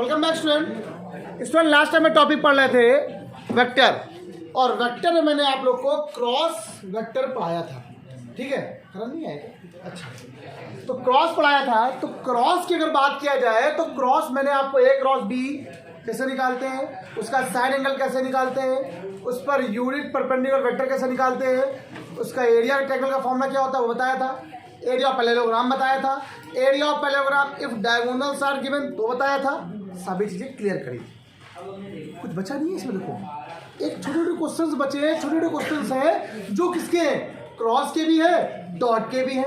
Welcome back student. Last time में topic पढ़ रहे थे वेक्टर, और वेक्टर में मैंने आप लोग को क्रॉस वेक्टर पढ़ाया था। ठीक है, खराब नहीं आएगा? अच्छा, तो क्रॉस पढ़ाया था। तो क्रॉस की अगर बात किया जाए तो क्रॉस मैंने आपको ए क्रॉस बी कैसे निकालते हैं, उसका साइड एंगल कैसे निकालते हैं, उस पर यूनिट परपेंडिकुलर वेक्टर कैसे निकालते हैं, उसका एरिया रेक्टेंगल का फॉर्मूला क्या होता है वो बताया था, एरिया ऑफ पैरेललोग्राम बताया था, area of parallelogram if diagonals are given तो बताया था। सभी चीजें क्लियर करी, कुछ बचा नहीं है इसमें। देखो एक छोटे छोटे क्वेश्चंस बचे हैं, छोटे छोटे क्वेश्चंस हैं जो किसके हैं, क्रॉस के भी है, डॉट के भी है,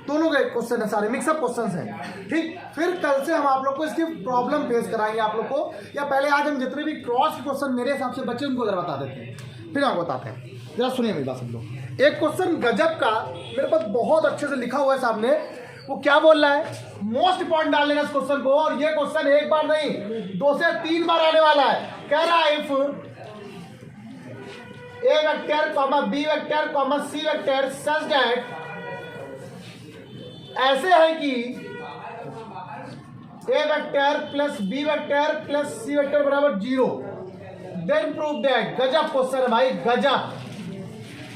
दोनों के क्वेश्चन है, सारे मिक्सअप क्वेश्चंस हैं। ठीक, फिर कल से हम आप लोग को इसकी प्रॉब्लम फेस कराएंगे आप लोग को, या पहले आज हम जितने भी क्रॉस के क्वेश्चन मेरे हिसाब से बच्चे उनको जरा बता देते हैं, फिर आपको बताते हैं। जरा सुनिए मेरी बात सब लोग। एक क्वेश्चन गजब का मेरे पास बहुत अच्छे से लिखा हुआ है सामने, वो क्या बोल रहा है, मोस्ट इंपॉर्टेंट डाल लेना इस क्वेश्चन को, और ये क्वेश्चन एक बार नहीं 2 से 3 बार आने वाला है। कह रहा है if A vector comma B vector comma C vector such that, ऐसे है कि A vector plus B vector plus C vector बराबर 0, देन प्रूव दैट, गजब क्वेश्चन है भाई, गजब।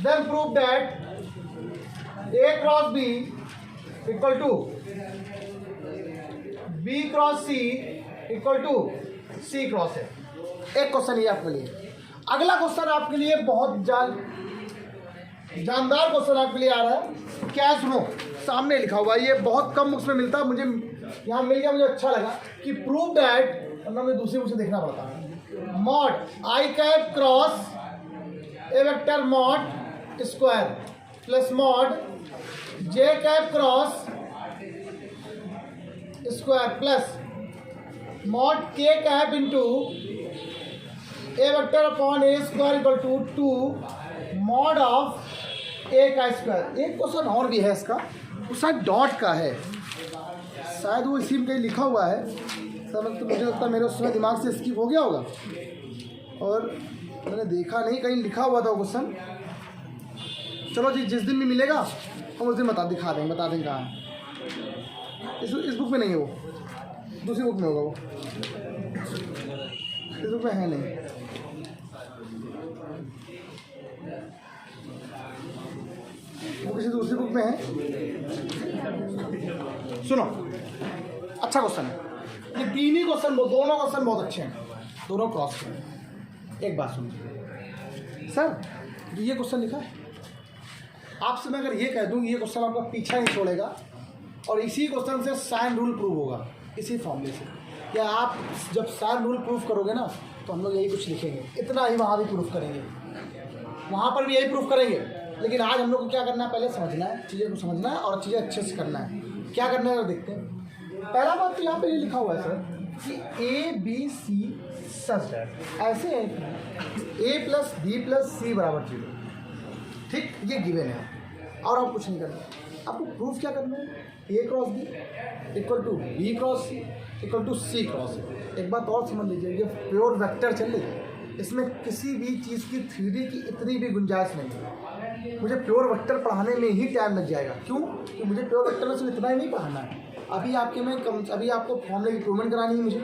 Then prove that A cross B equal to B cross C equal to C cross है। एक क्वेश्चन ये आपके लिए। अगला क्वेश्चन आपके लिए बहुत जानदार क्वेश्चन आपके लिए आ रहा है। क्या सुनो, सामने लिखा हुआ है, ये बहुत कम बुक्स में मिलता है, मुझे यहाँ मिल गया, मुझे अच्छा लगा कि प्रूव दैट, मतलब मुझे दूसरी बुक से देखना पड़ता है। Mod I cap cross A vector mod square plus mod J cap cross square plus mod K cap into A vector upon A square equal to 2 mod of A का square. एक question और भी है इसका, वो शायद dot का है, शायद वो इसी में कहीं लिखा हुआ है, समझ तो मुझे लगता है मेरे उसमें दिमाग से स्किप हो गया होगा, और मैंने देखा नहीं, कहीं लिखा हुआ था वो क्वेश्चन। चलो जी, जिस दिन भी मिलेगा हम उस दिन दिखा देंगे, बता देंगे कहाँ है। इस बुक में नहीं है वो, दूसरी बुक में होगा वो, इस बुक में है नहीं। वो किसी दूसरी बुक में है। सुनो, अच्छा क्वेश्चन है ये, तीन ही क्वेश्चन, दोनों क्वेश्चन बहुत अच्छे हैं, दोनों क्रॉस के। एक बात सुनिए सर, ये क्वेश्चन लिखा है आपसे, मैं अगर ये कह दूँ ये क्वेश्चन आपका पीछा नहीं छोड़ेगा, और इसी क्वेश्चन से साइन रूल प्रूव होगा, इसी फॉर्मूले से। या आप जब साइन रूल प्रूव करोगे ना तो हम लोग यही कुछ लिखेंगे, इतना ही वहाँ भी प्रूफ करेंगे, वहाँ पर भी यही प्रूफ करेंगे। लेकिन आज हम लोग को क्या करना है, पहले समझना है, चीज़ें को समझना है और चीज़ें अच्छे से करना है। क्या करना है देखते हैं। पहला बात तो यहाँ पर ये लिखा हुआ है सर कि A B C such that, ऐसे है ए प्लस बी प्लस सी बराबर 0। ठीक, ये गिवन है और आप कुछ नहीं करना। आपको प्रूफ क्या करना है, A cross B equal to B cross C equal to C cross C. एक बात और समझ लीजिए, ये प्योर वेक्टर चल रही है, इसमें किसी भी चीज़ की थ्योरी की इतनी भी गुंजाइश नहीं है। मुझे प्योर वेक्टर पढ़ाने में ही टाइम लग जाएगा, क्यों कि मुझे प्योर वेक्टर में सिर्फ इतना ही नहीं पढ़ाना है। अभी अभी आपको फॉर्मूले की इम्प्रूवमेंट करानी है मुझे,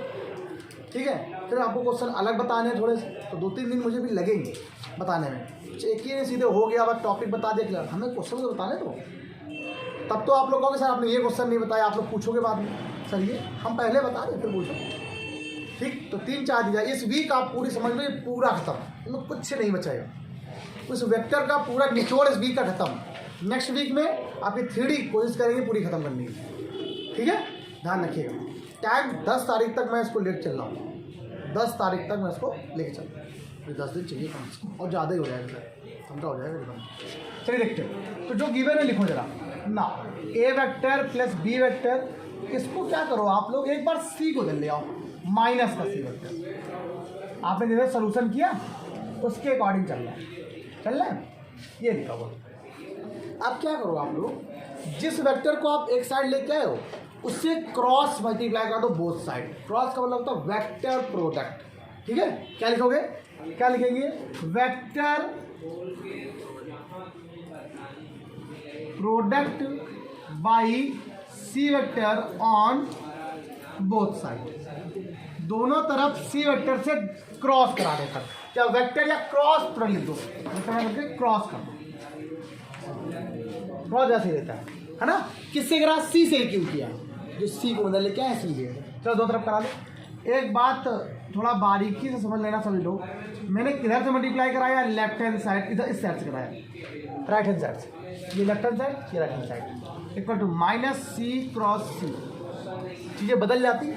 ठीक है, फिर आपको क्वेश्चन अलग बताने हैं थोड़े से, तो 2-3 दिन मुझे भी लगेंगे बताने में। एक ही नहीं सीधे हो गया, बस टॉपिक बता दिया, हमें क्वेश्चन तो बताने दो। तब तो आप लोग कहोगे सर आपने ये क्वेश्चन नहीं बताया, आप लोग पूछोगे बाद में, सर ये हम पहले बता दें फिर पूछो। ठीक, तो 3-4 दिया, इस वीक आप पूरी समझ लो, पूरा खत्म, मतलब कुछ नहीं बचेगा। उस वेक्टर का पूरा निचोड़ इस वीक का खत्म। नेक्स्ट वीक में आपकी थ्योरी कोशिश करेंगे पूरी खत्म करने की, ठीक है, ध्यान रखिएगा। टाइम 10 तारीख तक मैं इसको लेकर चल रहा हूँ, 10 तारीख तक मैं इसको लेके चल रहा हूँ, 10 दिन चाहिए कम से कम, और ज़्यादा ही हो जाएगा सर, समझा हो जाएगा एकदम। चलिए देखते हैं, तो जो गिवन है लिखो जरा ना, ए वेक्टर प्लस बी वेक्टर, इसको क्या करो आप लोग, एक बार सी को ले आओ, माइनस का सी वेक्टर। आपने जैसे सोल्यूशन किया उसके अकॉर्डिंग चल रहा है, ये लिखा हुआ। अब क्या करो आप लोग, जिस वेक्टर को आप एक साइड लेके आए हो उससे क्रॉस मल्टीप्लाई करा दो बोथ साइड। क्रॉस का मतलब होता है वेक्टर प्रोडक्ट, ठीक है। क्या लिखोगे, क्या लिखेंगे, vector product by C vector on both side, दोनों तरफ सी वेक्टर से क्रॉस करा दो सर, या वेक्टर या क्रॉस पर लिख दो, क्रॉस कर दो, क्रॉस जैसे रहता है ना। किससे करा? सी से क्यों किया, जो सी को बदल लेके आए सी ले। चलो दो तरफ करा लो। एक बात थोड़ा बारीकी से समझ लेना सभी लोग, मैंने किधर से मल्टीप्लाई कराया? लेफ्ट हैंड साइड, इधर इस साइड से कराया, राइट हैंड साइड से। ये लेफ्ट हैंड साइड, ये right hand side, equal to minus C cross C. चीज़ें बदल जाती,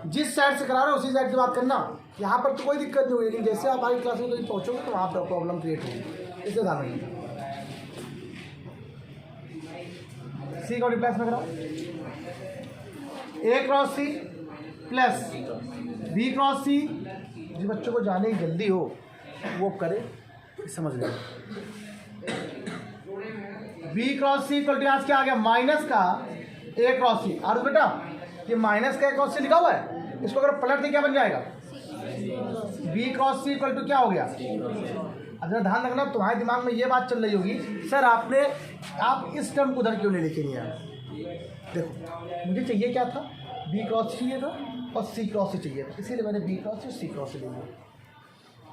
जिस साइड से करा रहे हो उसी साइड की बात करना। यहाँ पर तो कोई दिक्कत नहीं होगी, लेकिन जैसे आप हमारी क्लास में कहीं पहुँचोगे तो वहाँ पर प्रॉब्लम क्रिएट होगी, इससे ध्यान रखिए। सी का रिप्लेस में कराओ, A cross C plus B cross C. जिस बच्चों को जाने की जल्दी हो वो करे, समझ लें। B cross C equal to यहाँ क्या आ गया? माइनस का ए क्रॉस सी। और बेटा ये माइनस का ए क्रॉस सी लिखा हुआ है, इसको अगर पलट दे क्या बन जाएगा? B cross C equal to क्या हो गया? अब जरा ध्यान रखना, तुम्हारे दिमाग में ये बात चल रही होगी, सर आप इस टर्म को उधर क्यों नहीं लेके नहीं आए? देखो मुझे चाहिए क्या था? बी क्रॉस सी चाहिए था और सी क्रॉस सी चाहिए था, इसीलिए मैंने बी क्रॉस सी और सी क्रॉस सी ले लिया।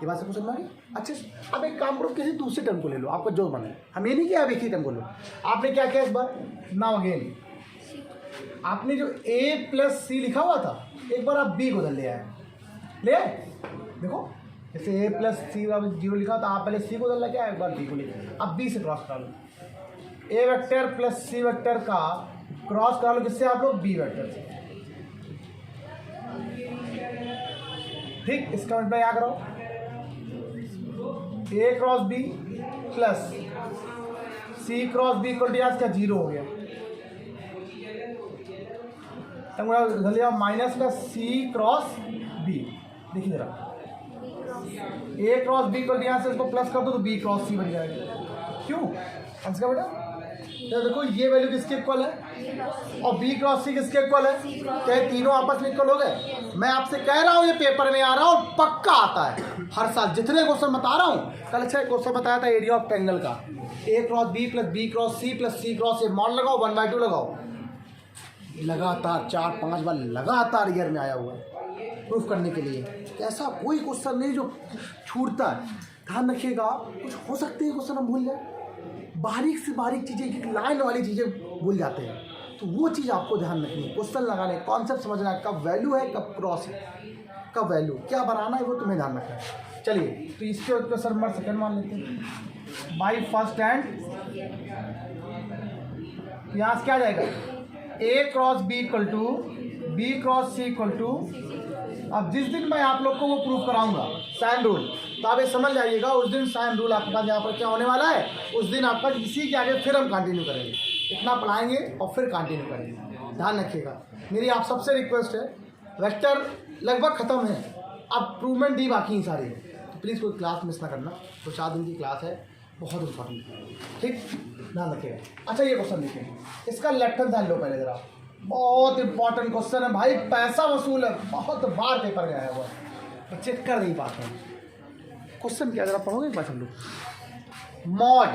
ये बात सबको समझ में आ गई? अच्छा अब एक काम करो, किसी दूसरे टर्म को ले लो, आपको जो बने। हम ये नहीं किया आप एक ही टर्म को लो। आपने क्या किया इस बार? नाउ अगेन आपने जो ए प्लस सी लिखा हुआ था, एक बार आप बी को उधर ले आए, ले आए। देखो जैसे ए प्लस सी जीरो लिखा था, आप पहले सी को उधर लेके आए, एक बार बी को ले। अब बी से क्रॉस करा लो, ए वेक्टर प्लस सी वेक्टर का क्रॉस करा लो, किससे आप लोग? बी वेक्टर से। ठीक, इसका मतलब क्या करो? A cross B plus C cross B equal to क्या? जीरो हो गया। उधर लिया माइनस का सी क्रॉस बी। देखिए जरा, A cross B equal to यहाँ से इसको प्लस कर दो तो बी क्रॉस सी बन जाएगा। क्यों? इसका बेटा तो देखो ये वैल्यू किसके इक्वल है और बी क्रॉस सी किसके इक्वल है? क्या तीनों आपस में इक्वल हो गए? मैं आपसे कह रहा हूँ ये पेपर में आ रहा हूँ, पक्का आता है हर साल। जितने क्वेश्चन बता रहा हूँ, कल अच्छा क्वेश्चन बताया था एरिया ऑफ ट्रायंगल का, A cross B plus B cross C plus C cross A. Mod लगाओ, 1/2 लगाओ, लगातार 4-5 बार लगातार ईयर में आया हुआ है प्रूफ करने के लिए। ऐसा कोई क्वेश्चन नहीं जो छूटता है। ध्यान रखिएगा, कुछ हो सकते हैं क्वेश्चन हम भूल जाए, बारीक से बारीक चीज़ें, लाइन वाली चीज़ें भूल जाते हैं, तो वो चीज़ आपको ध्यान रखनी है। क्वेश्चन लगाने, कॉन्सेप्ट समझना है, कब वैल्यू है कब क्रॉस है, कब वैल्यू क्या बनाना है, वो तुम्हें ध्यान रखना है। चलिए तो इसके ऊपर सर नंबर सेकेंड मान लेते हैं बाई फर्स्ट हैंड। यहाँ से क्या आ जाएगा? A cross B equal to B cross C equal to. अब जिस दिन मैं आप लोग को वो प्रूफ कराऊंगा साइन रूल, तो आप ये समझ जाइएगा उस दिन साइन रूल आपके पास यहाँ पर क्या होने वाला है। उस दिन आपका इसी के आगे फिर हम कंटिन्यू करेंगे, इतना पढ़ाएंगे और फिर कंटिन्यू करेंगे। ध्यान रखिएगा, मेरी आप सबसे रिक्वेस्ट है, वेक्टर लगभग ख़त्म है, अब प्रूवमेंट दी बाकी हैं सारी, तो प्लीज़ कोई क्लास मिस ना करना। तो 4 दिन की क्लास है, बहुत इंपॉर्टेंट है, ठीक, ध्यान रखिएगा। अच्छा ये क्वेश्चन देखिए, इसका लेफ्ट हैंड साइड लो पहले जरा, बहुत इंपॉर्टेंट क्वेश्चन है भाई, पैसा वसूल है, बहुत बार पेपर में आया हुआ है, तो चेक कर नहीं पाते हैं। क्वेश्चन क्या जरा पढ़ोगे एक बार हम लोग? Mod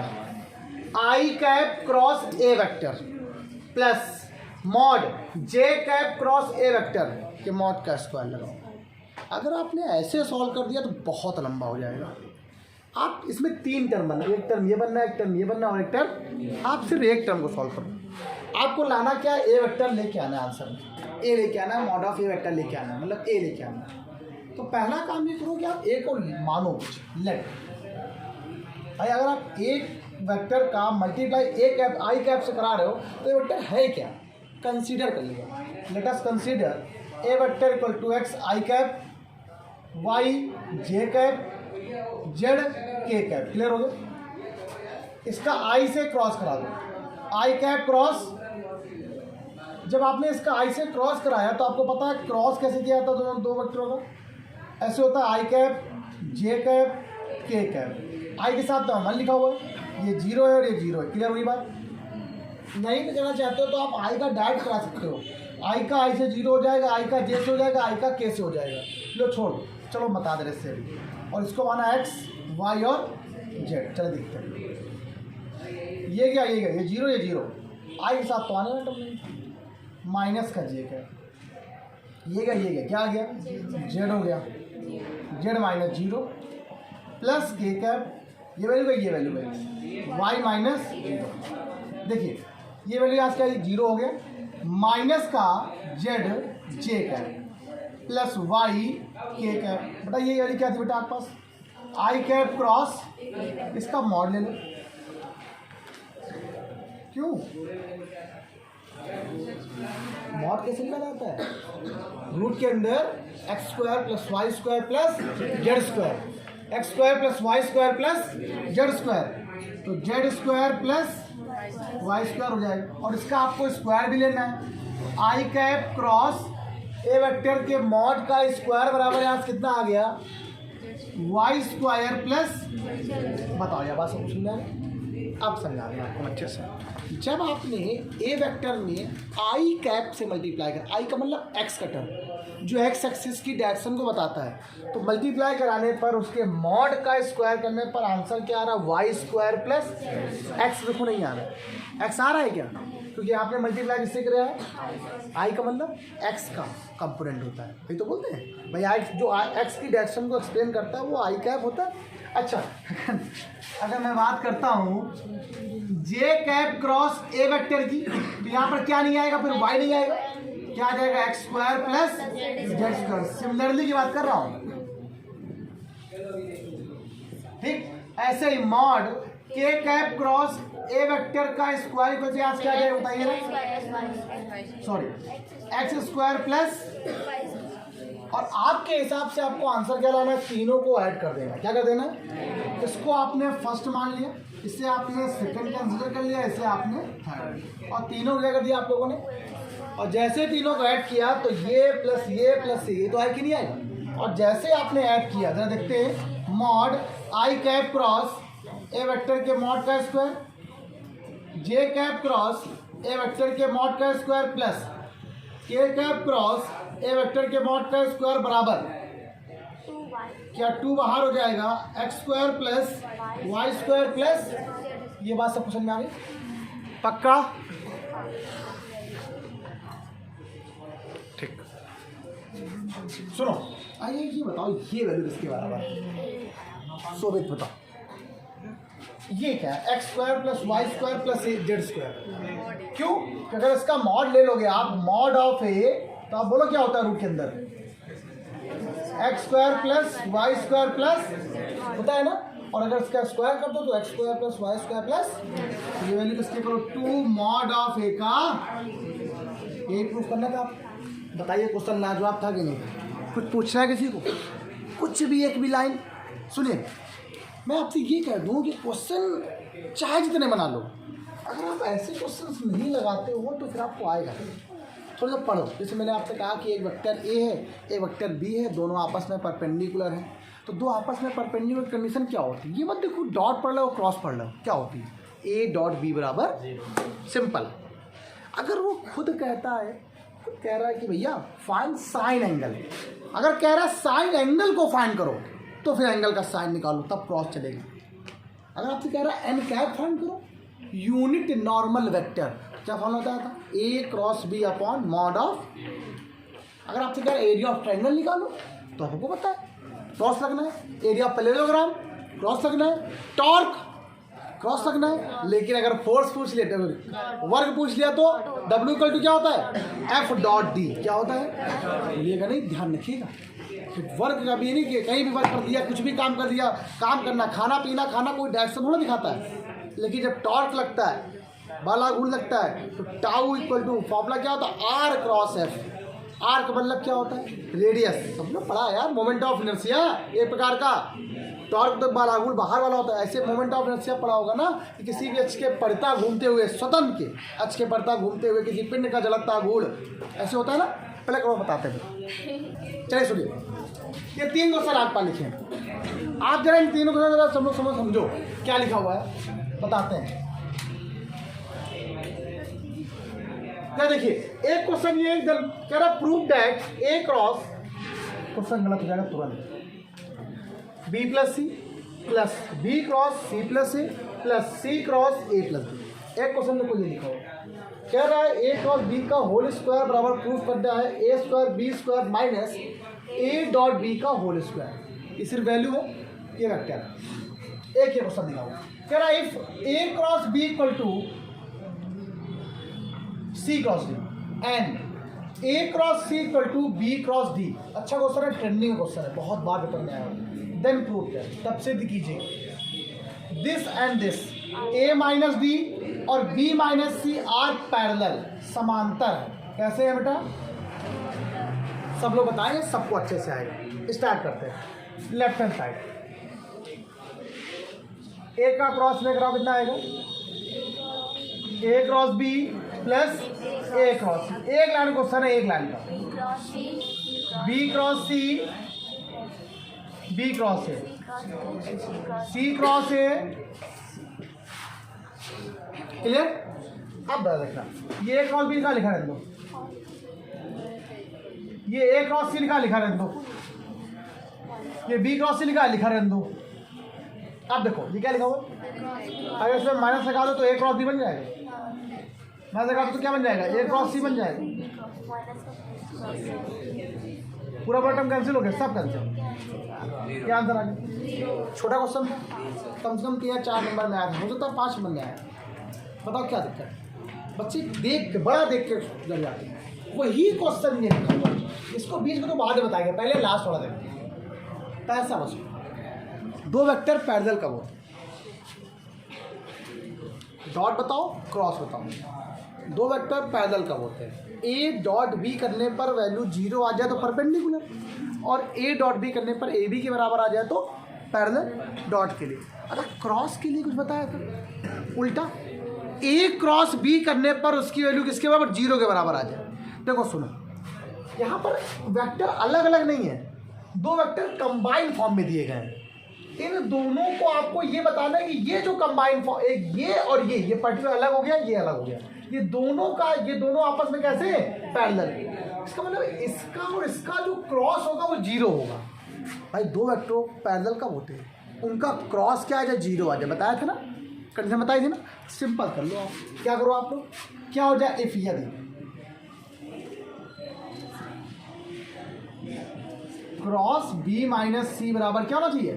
I cap cross A vector plus mod J cap cross A vector के मॉड का स्क्वायर लगाओ। अगर आपने ऐसे सॉल्व कर दिया तो बहुत लंबा हो जाएगा। आप इसमें 3 टर्म बनना, एक टर्म ये बनना है, एक टर्म ये बनना और एक टर्म, आप सिर्फ एक टर्म को सॉल्व करो। आपको लाना क्या है? ए वेक्टर लेके आना है, आंसर में ए लेके आना है, मॉड ऑफ ए वेक्टर लेके आना है, मतलब ए लेके आना है। तो पहला काम ये करो कि आप ए को मानो कुछ, लेट भाई, अगर आप एक वेक्टर का multiply A cap I cap से करा रहे हो तो ये वेक्टर है क्या, कंसीडर कर लिया। Let us consider A vector equal to X I cap Y J cap Z K cap. Clear हो गया? इसका आई से क्रॉस करा दो, आई कैप क्रॉस। जब आपने इसका आई से क्रॉस कराया तो आपको पता है क्रॉस कैसे किया था दोनों दो वेक्टरों का, ऐसे होता है आई कैप जे कैप के कैप। आई के साथ तो अमल लिखा हुआ है, ये 0 है और ये 0 है। क्लियर हुई बात? नहीं करना चाहते हो तो आप आई का डायरेक्ट करा सकते हो, आई का आई से 0 हो जाएगा, आई का जे से हो जाएगा, आई का के से हो जाएगा। लो छोड़, चलो बता दे रहे इससे भी, और इसको माना एक्स वाई और जेड। चलो देखते हैं ये क्या, ये 0 ये 0, आई के साथ तो आने वाला माइनस का जे कैप ये क्या आ गया, जेड हो गया, Z minus 0 plus K cap, ये वैल्यू है, ये वैल्यू है वाई माइनस 0। देखिए ये वैल्यू आज क्या 0 हो गया, माइनस का Z J cap plus Y के कैप। बेटा ये वैल्यू क्या थी बेटा आपके पास, आई कैप क्रॉस, इसका मॉड ले लो। क्यों मॉड कैसे निकाला जाता है, रूट के अंदर X square plus Y square plus Z square, X square plus Y square plus Z square, तो Z square plus Y square हो जाएगा। और इसका आपको स्क्वायर भी लेना है, I cap cross A vector के मॉड का स्क्वायर बराबर यहाँ कितना आ गया, वाई स्क्वायर प्लस, बताओ यह बात समझ में अब समझा दें आपको अच्छे से। जब आपने ए वेक्टर में आई कैप से मल्टीप्लाई कर, आई का मतलब एक्स का टर्म जो एक्स एक्सिस की डायरेक्शन को बताता है, तो मल्टीप्लाई कराने पर उसके मॉड का स्क्वायर करने पर आंसर क्या आ रहा है, वाई स्क्वायर प्लस एक्स। देखो नहीं आ रहा है, एक्स आ रहा है क्या, क्योंकि आपने मल्टीप्लाई किससे किया है, आई का मतलब एक्स का कंपोनेंट होता है, वही तो बोलते हैं भाई आई जो एक्स की डायरेक्शन को एक्सप्लेन करता है वो आई कैप होता है। अच्छा अगर मैं बात करता हूँ जे कैप क्रॉस ए वेक्टर की, तो यहाँ पर क्या नहीं आएगा, फिर वाई नहीं आएगा, क्या आ जाएगा, X square plus Z square. Similarly की बात कर रहा हूँ, ठीक ऐसे ही mod K cap cross A vector का स्क्वायर को आज क्या जाएगा बताइए ना, सॉरी एक्स स्क्वायर प्लस, और आपके हिसाब से आपको आंसर क्या लाना है, तीनों को ऐड कर देना। क्या कर देना, इसको आपने फर्स्ट मान लिया, इससे आपने सेकंड कंसीडर कर लिया, इससे आपने थर्ड, और तीनों क्या कर दिया आप लोगों ने। और जैसे तीनों को ऐड किया तो ये प्लस ये तो आए कि नहीं आएगा। और जैसे आपने ऐड किया जरा देखते हैं, mod I cap cross A vector के मॉड का square, J cap cross A vector के मॉड का square plus K cap cross A vector के मॉड का स्क्वायर बराबर क्या 2 बाहर हो जाएगा, X square plus Y square plus, ये बात सब समझ में आ गई पक्का, ठीक। सुनो आइए ये बताओ ये वैल्यू किसके बराबर, सोवित बताओ ये क्या है, X square plus Y square plus Z square. क्यों, अगर इसका मॉड ले लोगे आप, मॉड ऑफ ए, तो आप बोलो क्या होता है रूट के अंदर, X square plus Y square plus होता है ना, और अगर इसका स्क्वायर कर दो तो X square plus Y square plus, ये वैल्यू किसके करो, 2 मॉड ऑफ ए का, यही प्रूफ करना था। आप बताइए क्वेश्चन लाजवाब था कि नहीं, कुछ पूछना है किसी को, कुछ भी एक भी लाइन सुनिए। मैं आपसे ये कह दूं कि क्वेश्चन चाहे जितने बना लो, अगर आप ऐसे क्वेश्चन नहीं लगाते हो तो फिर आपको आएगा। थोड़ा सा पढ़ो, जैसे मैंने आपसे कहा कि एक वेक्टर ए है एक वेक्टर बी है, दोनों आपस में परपेंडिकुलर हैं, तो दो आपस में परपेंडिकुलर कंडीशन क्या होती है, ये मत देखो डॉट पढ़ लो क्रॉस पढ़ लो, क्या होती है, ए डॉट बी बराबर, सिंपल। अगर वो खुद कहता है, खुद कह रहा है कि भैया फाइंड साइन एंगल, अगर कह रहा है साइन एंगल को फाइंड करो तो फिर एंगल का साइन निकालो, तब क्रॉस चलेगा। अगर आपसे कह रहा है एन कैप फाइंड करो, यूनिट नॉर्मल वेक्टर, क्या फॉर्म होता था, A cross B upon mod of. अगर आपसे कह रहा है एरिया ऑफ ट्रायंगल निकालो, तो आपको पता है क्रॉस लगना है, एरिया ऑफ पैरेललोग्राम क्रॉस लगना है, टॉर्क क्रॉस लगना है। लेकिन अगर फोर्स पूछ लिया, वर्ग पूछ लिया, तो W इक्वल टू क्या होता है, F डॉट डी, क्या होता है, बोलिएगा नहीं, ध्यान रखिएगा। वर्ग का भी नहीं कि कहीं भी वर्ग कर दिया, कुछ भी काम कर दिया, काम करना, खाना पीना, खाना कोई डायरेक्शन थोड़ा दिखाता है। लेकिन जब टॉर्क लगता है, बालागुल लगता है, तो टाउ इक्वल टू फॉर्मूला क्या होता है, आर क्रॉस एफ। आर का मतलब क्या होता है, रेडियस, सब लोग पढ़ा है यार, मोमेंट ऑफ इनर्शिया एक प्रकार का। टॉर्क तो बालागुल बाहर वाला होता है, ऐसे मोमेंट ऑफ इनर्शिया पढ़ा होगा ना, कि किसी भी अक्ष के पड़ता घूमते हुए, स्वतंत्र के अक्ष के पड़ता घूमते हुए किसी पिंड का जलता गुड़, ऐसे होता है ना, पहले करो बताते हैं। चलिए सुनिए, ये 3 क्वेश्चन आप लिखे हैं, आप जरा इन तीनों क्वेश्चन समझो क्या लिखा हुआ है, बताते हैं। क्या देखिए, एक क्वेश्चन ये कह रहा prove that A cross, question गलत हो जाएगा तुरंत, B plus C plus B cross C plus A plus C cross A plus B. एक क्वेश्चन में कोई लिखा हुआ, कह रहा है ए क्रॉस बी का होल स्क्वायर बराबर प्रूफ करना है A square B square minus A dot B का होल स्क्वायर। ये सिर्फ वैल्यू है, ये वेक्टर है। एक ये क्वेश्चन दिया हुआ कह रहा है if A cross B equal to C cross D and A cross C equal to B cross D. अच्छा क्वेश्चन है, ट्रेंडिंग क्वेश्चन है, बहुत बार पेपर में आया है। देन प्रूव है, तब सिद्ध कीजिए this and this A minus D और B minus C are parallel, समांतर। कैसे है बेटा, सब लोग बताएंगे, सबको अच्छे से आएगा। स्टार्ट करते हैं लेफ्ट हैंड साइड। ए का क्रॉस में कराओ, कितना आएगा A cross B plus A cross C. एक लाइन क्वेश्चन है, एक लाइन का। B cross C, B cross A, C cross A. Clear? अब देखना, ये ए क्रॉस बी का लिखा रहने दो, ये ए क्रॉस सी लिखा रहने दो, ये बी क्रॉस सी लिखा रहने दो। अब देखो ये क्या लिखा हुआ, अगर इसमें माइनस लगा दो तो ए क्रॉस बी बन जाएगा, माइनस लगा दो तो क्या बन जाएगा, ए क्रॉस सी बन जाएगा। पूरा बॉटम कैंसिल हो गया, सब कैंसिल। क्या आंसर आ गया? छोटा क्वेश्चन था, कम से कम 3-4 नंबर में आया था, हो सकता है 5 नंबर में आया। बताओ क्या दिक्कत है? बच्चे देख के, बड़ा देख के डर जाते हैं। वही क्वेश्चन ये लिखा हुआ, इसको बीच में तो बाद में बताएंगे, पहले लास्ट वाला देखते। पैसा बस, दो वेक्टर पैरेलल कब होते हैं? डॉट बताओ, क्रॉस बताओ। दो वेक्टर पैरेलल कब होते हैं? ए डॉट बी करने पर वैल्यू 0 आ जाए तो परपेंडिकुलर, और ए डॉट बी करने पर ए बी के बराबर आ जाए तो पैरेलल डॉट के लिए। अगर क्रॉस के लिए कुछ बताया था उल्टा, ए क्रॉस बी करने पर उसकी वैल्यू किसके बराबर, 0 के बराबर आ जाए। देखो सुनो, यहाँ पर वेक्टर अलग अलग नहीं है, दो वेक्टर कंबाइन फॉर्म में दिए गए हैं। इन दोनों को आपको ये बताना है कि ये जो कंबाइन फॉर्म, एक ये और ये पर्टिकुलर अलग हो गया, ये अलग हो गया, ये दोनों आपस में कैसे पैरेलल। इसका मतलब इसका और इसका जो क्रॉस होगा वो 0 होगा। भाई दो वेक्टर पैरेलल कब होते हैं? उनका क्रॉस क्या आ जाए, 0 आ जाए। बताया था ना, कंडीशन बताई थी ना। सिंपल कर लो आप, क्या करो आप लोग, क्या हो जाए इफ यदि क्रॉस बी माइनस सी बराबर क्या होना चाहिए,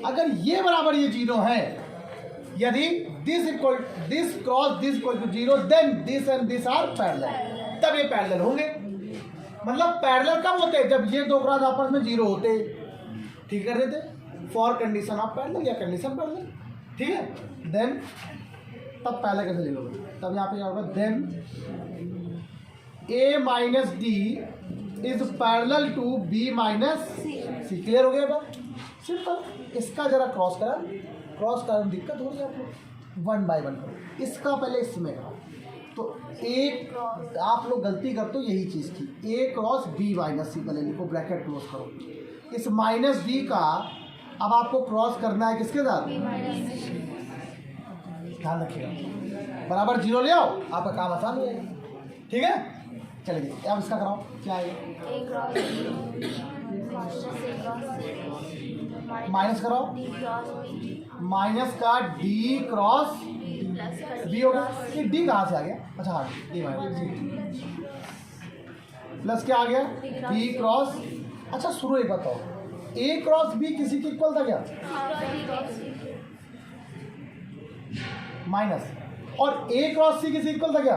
अगर ये बराबर ये 0 है, यदि this cross this equal to 0, then this and this are parallel, तब ये पैरेलल होंगे। मतलब पैरेलल कब होते हैं, जब ये दो क्रॉस आपस में 0 होते, ठीक कर देते, फॉर कंडीशन ऑफ पैरेलल या कंडीशन पैरेलल, ठीक है। देन तब पहले कैसे लिखोगे, तब यहाँ पे क्या होगा, then A minus D is parallel to B minus C. Clear हो गया बात, सिंपल। इसका जरा क्रॉस करा दिक्कत हो गई आपको, 1 बाय 1 करो। इसका पहले इसमें करो, तो एक आप लोग गलती करते हो यही चीज़ की, ए क्रॉस बी माइनस सी पहले लिखो, ब्रैकेट क्लोज करो। इस माइनस डी का अब आपको क्रॉस करना है किसके साथ, ध्यान रखिएगा, बराबर 0 ले आओ, आपका काम आसान हो जाएगा, ठीक है। चलिए अब इसका कराओ, क्या आएगा, माइनस कराओ, माइनस का डी क्रॉस बी होगा। ये डी कहाँ से आ गया, अच्छा हाँ डी माइनस, प्लस क्या आ गया, बी क्रॉस। अच्छा शुरू एक बताओ, ए क्रॉस बी किसी के इक्वल था क्या, माइनस, और ए क्रॉस सी किसी इक्वल था क्या,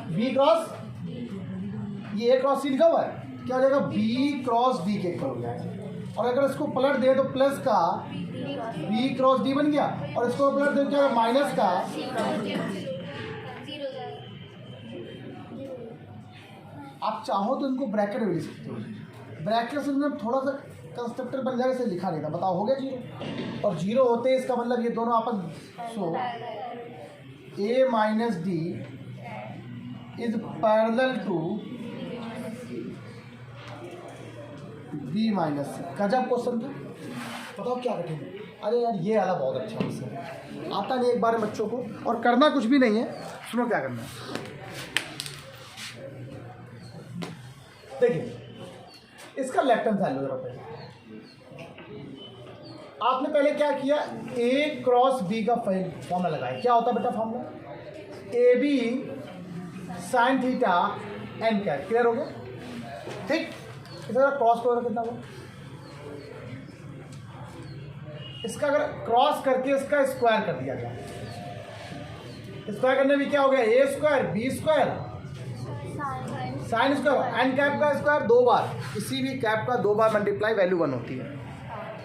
बी क्रॉस, ये ए क्रॉस सी लिखा हुआ है, क्या हो जाएगा, बी क्रॉस डी के इक्वल हो जाएगा। और अगर इसको पलट दे तो प्लस का बी क्रॉस डी बन गया, और इसको पलट दे क्या, माइनस का। आप चाहो तो इनको ब्रैकेट में लिख सकते हो, ब्रैकेट से थोड़ा सा कंस्ट्रक्टर बन जाएगा, इसे लिखा नहीं था, बताओ हो गया 0, और 0 होते इसका मतलब ये दोनों आपस, so A minus D is parallel to B minus C. गजब क्वेश्चन था, बताओ क्या कठिन। अरे यार ये वाला बहुत अच्छा क्वेश्चन है, आता नहीं एक बार बच्चों को, और करना कुछ भी नहीं है। सुनो क्या करना है, देखिए इसका लेफ्ट हैंड साइड लो पहले। आपने पहले क्या किया, ए क्रॉस बी का फॉर्मूला लगाया। क्या होता है बेटा formula, A B sine theta N cap. Clear हो गया? ठीक, इसका क्रॉस करो कितना हुआ, इसका अगर क्रॉस करके इसका स्क्वायर कर दिया जाए, स्क्वायर करने में क्या हो गया, A square B square sine square n cap का स्क्वायर 2 बार, किसी भी कैप का 2 बार मल्टीप्लाई वैल्यू 1 होती है।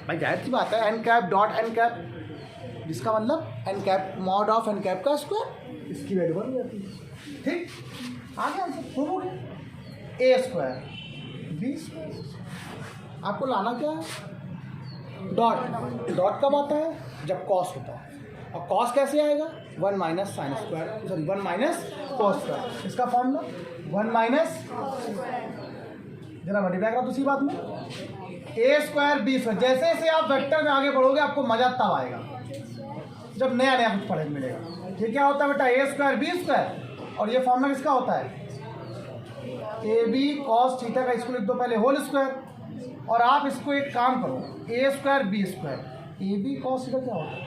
भाई जाहिर सी बात है, N cap dot N cap, जिसका मतलब N cap mod of N cap का स्क्वायर, इसकी वैल्यू 1 हो जाती है। ठीक, आगे आंसर हो गया, ए स्क्वायर बी स्क्वायर। आपको लाना क्या है, डॉट। डॉट कब आता है, जब कॉस होता है, और कॉस कैसे आएगा, 1 minus sine square, sorry 1 minus cos square. इसका फॉर्मूला 1 माइनस, जरा मल्टीप्लाई करा दूसरी बात में, ए स्क्वायर बी स्क्वायर। जैसे जैसे आप वेक्टर में आगे बढ़ोगे आपको मजा तब आएगा जब नया नया कुछ पढ़ने मिलेगा। ये क्या होता है बेटा, ए स्क्वायर बी स्क्वायर, और ये फॉर्मूला किसका होता है, ए बी कॉस थीटा का, इसको लिख दो पहले होल स्क्वायर, और आप इसको एक काम करो, A square B square, A B cos theta क्या होता है,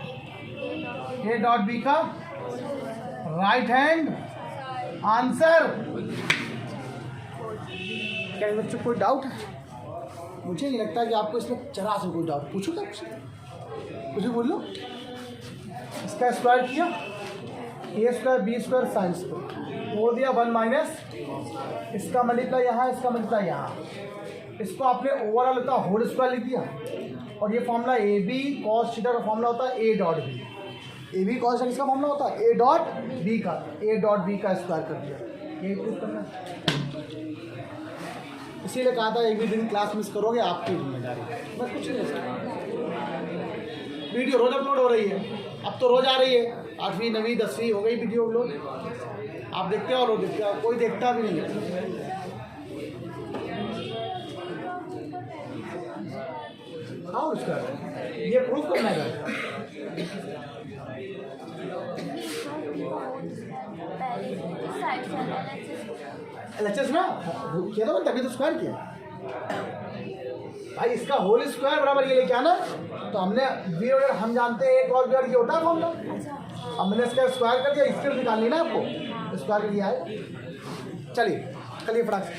ए डॉट बी का राइट हैंड आंसर। क्या बच्चों कोई डाउट है? मुझे नहीं लगता कि आपको इसमें जरा से कोई डाउट। पूछो क्या, कुछ बोल लो। इसका स्क्वायर किया, A square B square sine square, हो दिया 1 माइनस, इसका मल्टीप्लाई यहाँ, इसका मल्टीप्लाई यहाँ, इसको आपने ओवरऑल होता होल स्क्वायर लिख दिया, और ये formula A B cos theta का फॉर्मूला होता है A dot B, A B cos theta किसका फॉर्मूला होता है, ए डॉट बी का, ए डॉट बी का स्क्वायर कर दिया। ये प्रूव करना, इसीलिए कहा था एक भी दिन क्लास मिस करोगे आपकी जिम्मेदारी, मैं कुछ नहीं सकता। वीडियो रोज अपलोड हो रही है, अब तो रोज आ रही है, 8वीं 9वीं 10वीं हो गई वीडियो अपलोड, आप देखते हो और लोग देखते हो, कोई देखता भी नहीं है। हाँ उसका ये प्रूफ करना है, एलएचएस ना किया था, तभी तो स्क्वायर किया भाई। इसका होल स्क्वायर बराबर ये लेके आना, तो हमने बी और हम जानते हैं एक और बी ये होता है फॉर्मूला, हमने इसका स्क्वायर कर दिया, इसके निकालनी ना आपको, स्क्वायर कर दिया है। चलिए फटाक से